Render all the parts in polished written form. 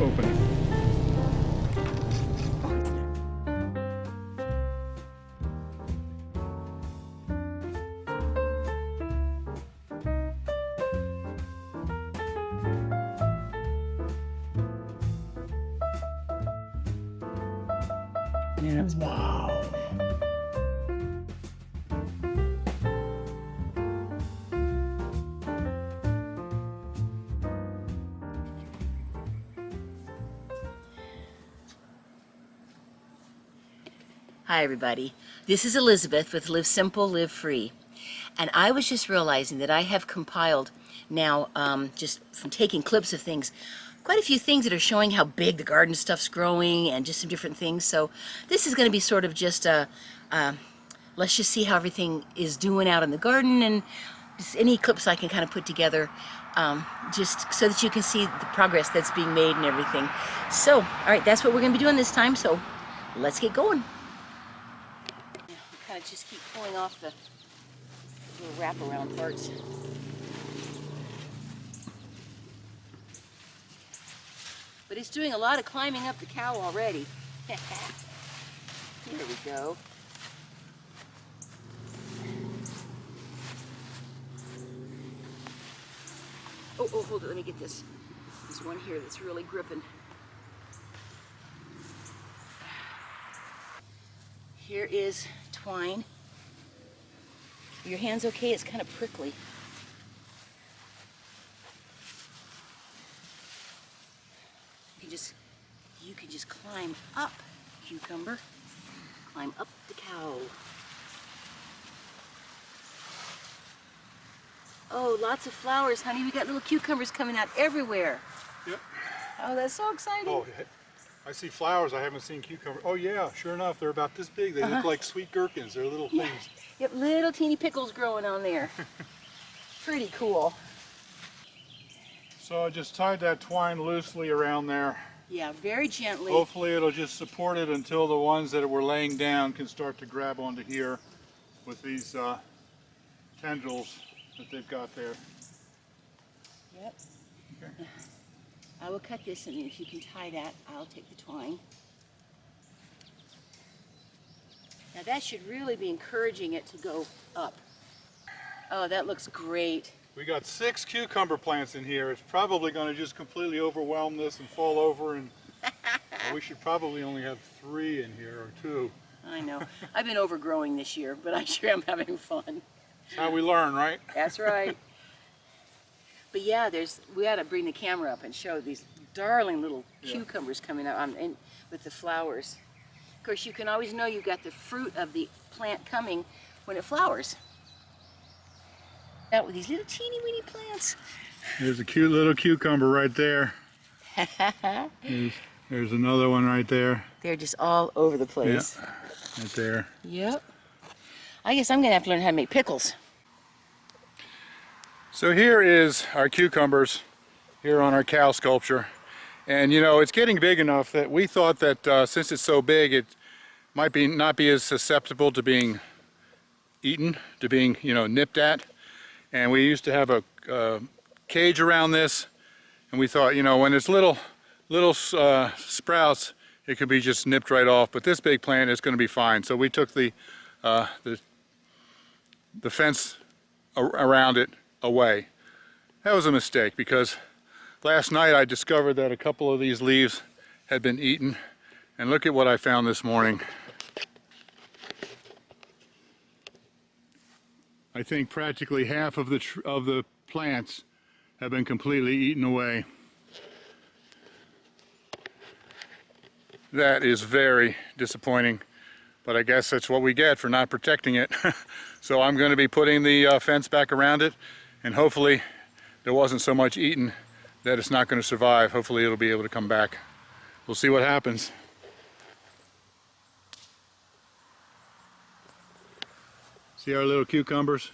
open it. Wow. Hi everybody, this is Elizabeth with Live Simple, Live Free. And I was just realizing that I have compiled now, just from taking clips of things, quite a few things that are showing how big the garden stuff's growing and just some different things. So this is going to be sort of just let's just see how everything is doing out in the garden, and just any clips I can kind of put together, just so that you can see the progress that's being made and everything. So, all right, that's what we're going to be doing this time, so let's get going. Kind of just keep pulling off the little wraparound parts. But it's doing a lot of climbing up the cow already. Here we go. Oh, hold it, let me get this. There's one here that's really gripping. Here is twine. Your hand's okay? It's kind of prickly. You can just climb up, cucumber. Climb up the cow. Oh, lots of flowers, honey. We got little cucumbers coming out everywhere. Yep. Oh, that's so exciting. Oh, I see flowers. I haven't seen cucumbers. Oh yeah, sure enough, they're about this big. They look like sweet gherkins. They're little things. Yep, little teeny pickles growing on there. Pretty cool. So I just tied that twine loosely around there. Yeah, very gently. Hopefully it'll just support it until the ones that were laying down can start to grab onto here with these tendrils that they've got there. Yep. Okay. I will cut this, and if you can tie that, I'll take the twine. Now that should really be encouraging it to go up. Oh, that looks great. We got 6 cucumber plants in here. It's probably going to just completely overwhelm this and fall over, and we should probably only have 3 in here, or 2. I know. I've been overgrowing this year, but I sure am having fun. That's how we learn, right? That's right. But yeah, we ought to bring the camera up and show these darling little cucumbers coming out with the flowers. Of course, you can always know you've got the fruit of the plant coming when it flowers. Out with these little teeny weeny plants. There's a cute little cucumber right there. There's another one right there. They're just all over the place. Yeah, right there. Yep. I guess I'm gonna have to learn how to make pickles. So here is our cucumbers here on our cow sculpture. And you know, it's getting big enough that we thought that since it's so big, it might not be as susceptible to being eaten, to being, you know, nipped at. And we used to have a cage around this, and we thought, you know, when it's little sprouts, it could be just nipped right off. But this big plant is going to be fine. So we took the fence around it away. That was a mistake, because last night I discovered that a couple of these leaves had been eaten, and look at what I found this morning. I think practically half of the plants have been completely eaten away. That is very disappointing, but I guess that's what we get for not protecting it. So I'm going to be putting the fence back around it, and hopefully there wasn't so much eaten that it's not going to survive. Hopefully it'll be able to come back. We'll see what happens. See our little cucumbers?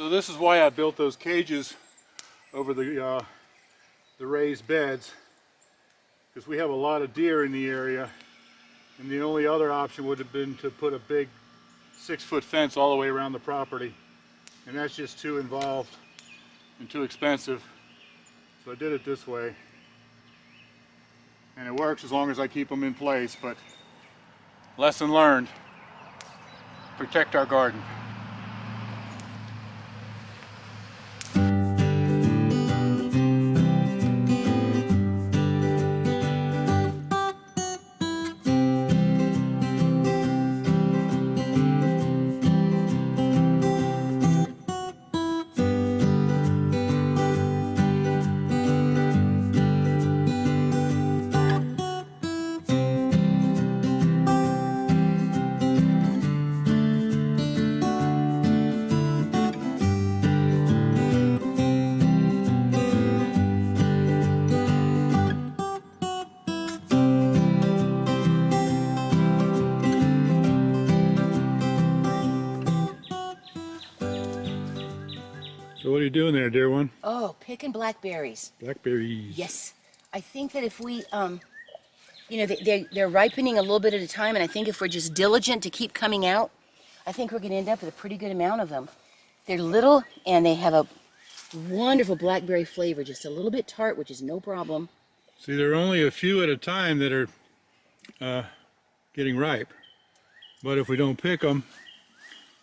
So this is why I built those cages over the raised beds, because we have a lot of deer in the area, and the only other option would have been to put a big 6-foot fence all the way around the property, and that's just too involved and too expensive. So I did it this way, and it works as long as I keep them in place. But lesson learned: protect our garden. So what are you doing there, dear one? Oh, picking blackberries. Blackberries. Yes. I think that if we, you know, they're ripening a little bit at a time, and I think if we're just diligent to keep coming out, I think we're going to end up with a pretty good amount of them. They're little, and they have a wonderful blackberry flavor, just a little bit tart, which is no problem. See, there are only a few at a time that are getting ripe, but if we don't pick them,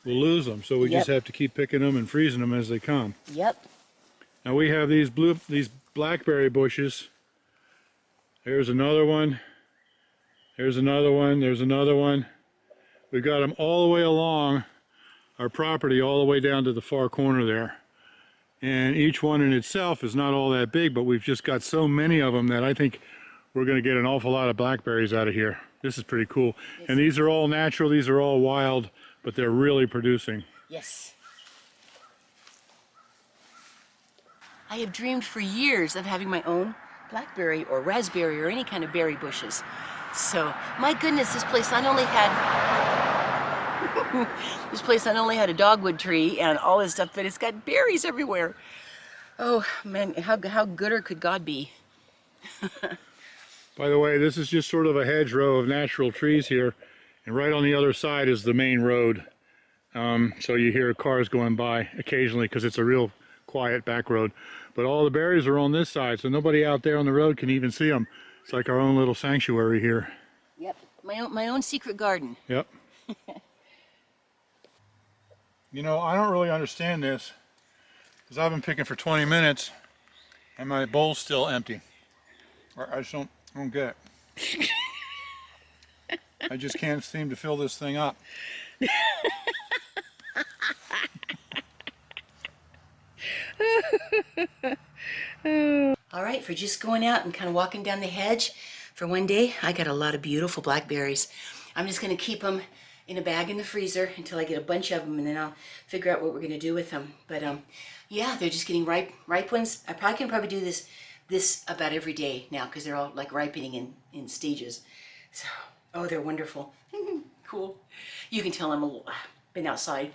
we'll lose them. So we just have to keep picking them and freezing them as they come. Yep. Now we have these blackberry bushes. There's another one. There's another one. There's another one. We've got them all the way along our property, all the way down to the far corner there. And each one in itself is not all that big, but we've just got so many of them that I think we're going to get an awful lot of blackberries out of here. This is pretty cool. And these are all natural, these are all wild, but they're really producing. Yes. I have dreamed for years of having my own blackberry or raspberry or any kind of berry bushes. So, my goodness, this place not only had a dogwood tree and all this stuff, but it's got berries everywhere. Oh man, how gooder could God be? By the way, this is just sort of a hedgerow of natural trees here, and right on the other side is the main road. So you hear cars going by occasionally because it's a real quiet back road. But all the berries are on this side, so nobody out there on the road can even see them. It's like our own little sanctuary here. Yep, my own secret garden. Yep. You know, I don't really understand this, because I've been picking for 20 minutes and my bowl's still empty. I just don't get it. I just can't seem to fill this thing up. All right, for just going out and kind of walking down the hedge for one day, I got a lot of beautiful blackberries. I'm just going to keep them in a bag in the freezer until I get a bunch of them, and then I'll figure out what we're going to do with them. But yeah, they're just getting ripe ones. I can probably do this about every day now, because they're all like ripening in stages. So, oh, they're wonderful. Cool. You can tell I'm a little been outside.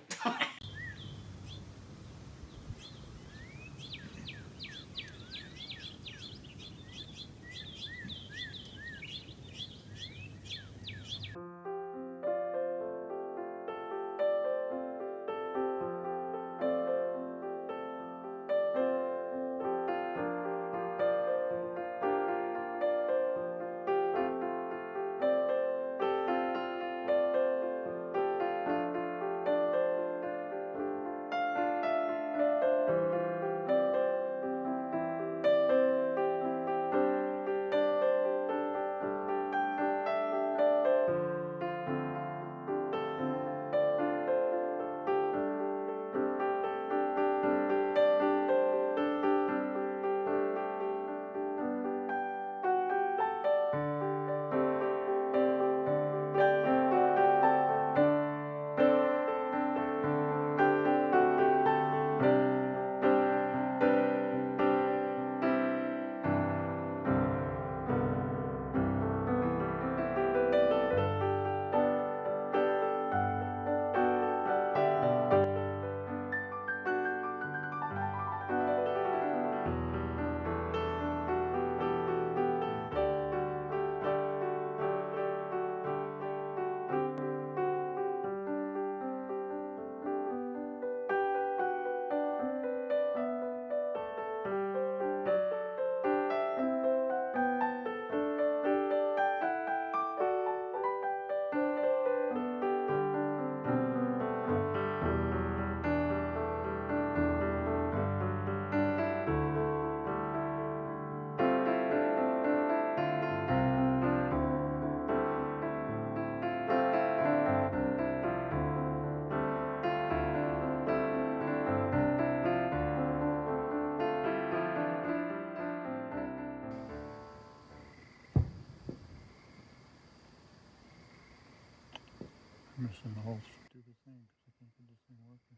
I'm missing the whole stupid thing because I can't get this thing working.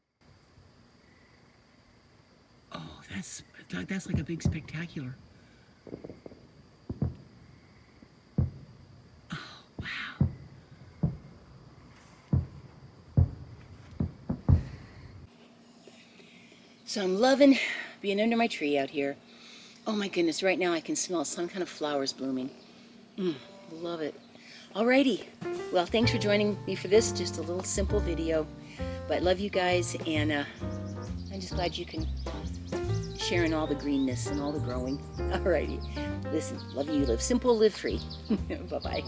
Oh, that's like a big spectacular. Oh, wow. So I'm loving being under my tree out here. Oh my goodness, right now I can smell some kind of flowers blooming. Love it. Alrighty. Well, thanks for joining me for this, just a little simple video. But love you guys, and I'm just glad you can share in all the greenness and all the growing. Alrighty. Listen, love you. Live simple, live free. Bye-bye.